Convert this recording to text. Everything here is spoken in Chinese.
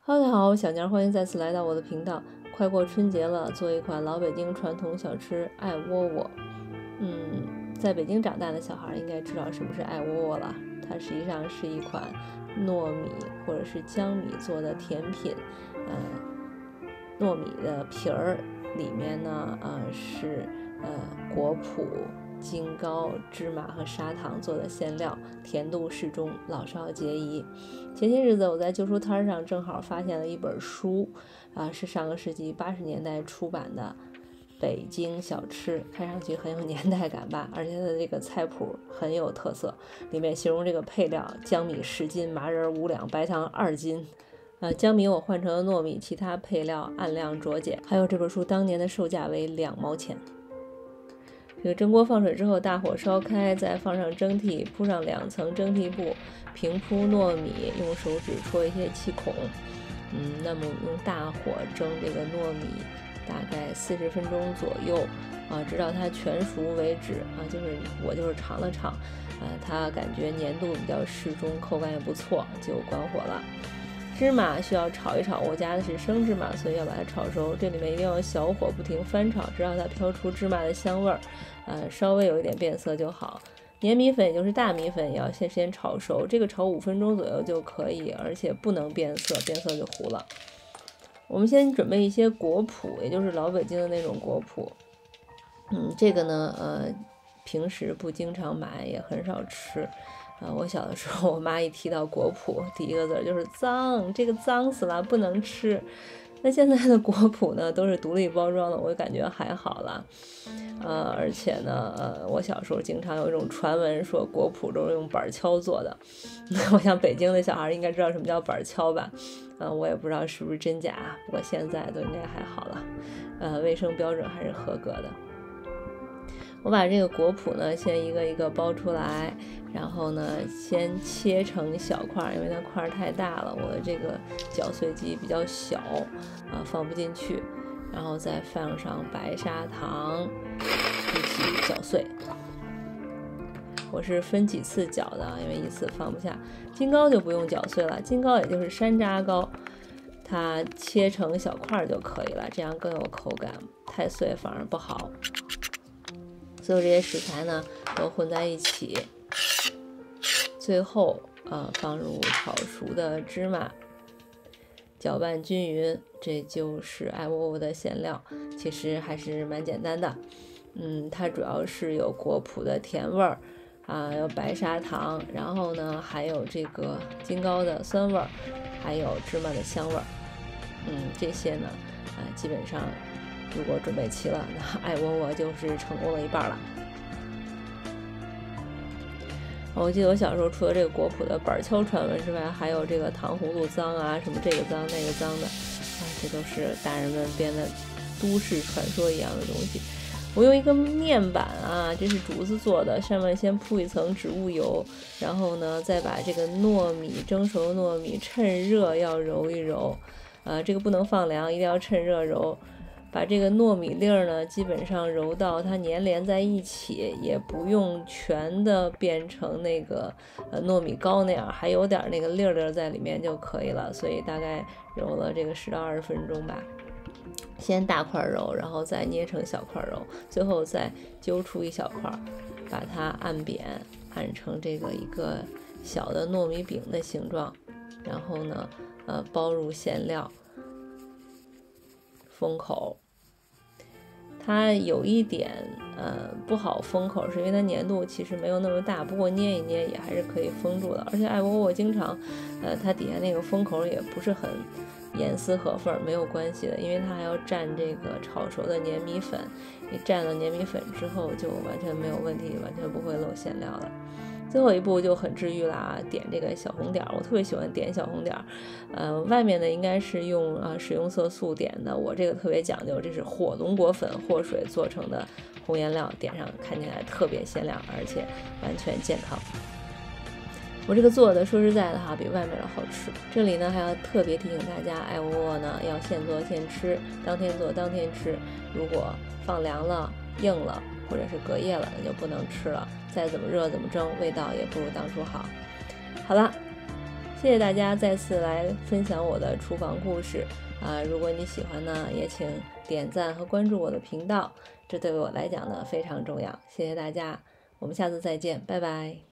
Hello， 大家好，我小妞，欢迎再次来到我的频道。快过春节了，做一款老北京传统小吃艾窝窝。在北京长大的小孩应该知道什么是艾窝窝了。它实际上是一款糯米或者是江米做的甜品。糯米的皮儿里面呢，是果脯、金糕、芝麻和砂糖做的馅料，甜度适中，老少皆宜。前些日子我在旧书摊上正好发现了一本书，是上个世纪80年代出版的北京小吃，看上去很有年代感吧，而且它的这个菜谱很有特色，里面形容这个配料：江米10斤，麻仁5两，白糖2斤。江米我换成了糯米，其他配料按量酌减。还有这本书当年的售价为2毛钱。这个蒸锅放水之后，大火烧开，再放上蒸屉，铺上2层蒸屉布，平铺糯米，用手指戳一些气孔。那么用大火蒸这个糯米大概40分钟左右，直到它全熟为止。我尝了尝，它感觉粘度比较适中，口感也不错，就关火了。芝麻需要炒一炒，我加的是生芝麻，所以要把它炒熟。这里面一定要小火不停翻炒，直到它飘出芝麻的香味儿，稍微有一点变色就好。粘米粉也就是大米粉也要先炒熟，这个炒5分钟左右就可以，而且不能变色，变色就糊了。我们先准备一些果脯，也就是老北京的那种果脯。这个呢，平时不经常买，也很少吃。我小的时候，我妈一提到果脯，第一个字就是脏，这个脏死了，不能吃。那现在的果脯呢，都是独立包装的，我感觉还好了。而且呢，我小时候经常有一种传闻说果脯都是用板锹做的。我想北京的小孩应该知道什么叫板锹吧？我也不知道是不是真假，不过现在都应该还好了。卫生标准还是合格的。我把这个果脯呢先一个一个剥出来，然后呢先切成小块，因为它块太大了，我的这个搅碎机比较小，放不进去，然后再放上白砂糖一起搅碎。我是分几次搅的，因为一次放不下。金糕就不用搅碎了，金糕也就是山楂糕，它切成小块就可以了，这样更有口感，太碎反而不好。所有这些食材呢都混在一起，最后放入炒熟的芝麻，搅拌均匀，这就是艾窝窝的馅料。其实还是蛮简单的，它主要是有果脯的甜味儿，有白砂糖，然后呢还有这个金糕的酸味儿，还有芝麻的香味儿。这些呢基本上如果准备齐了，那艾窝窝就是成功了一半了。我记得我小时候除了这个果脯的板锹传闻之外，还有这个糖葫芦脏啊，什么这个脏那个脏的，这都是大人们编的都市传说一样的东西。我用一个面板这是竹子做的，上面先铺一层植物油，然后呢再把这个蒸熟糯米趁热要揉一揉。这个不能放凉，一定要趁热揉，把这个糯米粒儿呢基本上揉到它粘连在一起，也不用全的变成那个糯米糕那样，还有点那个粒儿在里面就可以了。所以大概揉了这个10到20分钟吧，先大块揉，然后再捏成小块揉，最后再揪出一小块，把它按扁，按成这个一个小的糯米饼的形状，然后呢包入馅料，封口。它有一点不好封口，是因为它粘度其实没有那么大，不过捏一捏也还是可以封住的。而且艾窝窝经常它底下那个封口也不是很严丝合缝，没有关系的，因为它还要蘸这个炒熟的粘米粉，你蘸了粘米粉之后就完全没有问题，完全不会漏馅料了。最后一步就很治愈啦，点这个小红点，我特别喜欢点小红点。外面的应该是用食用色素点的，我这个特别讲究，这是火龙果粉和水做成的红颜料，点上看起来特别鲜亮，而且完全健康。我这个做的说实在的比外面的好吃。这里呢还要特别提醒大家，艾窝窝呢要现做现吃，当天做当天吃，如果放凉了硬了或者是隔夜了，那就不能吃了，再怎么热怎么蒸，味道也不如当初好。好了，谢谢大家再次来分享我的厨房故事啊！如果你喜欢呢，也请点赞和关注我的频道，这对我来讲呢非常重要。谢谢大家，我们下次再见，拜拜。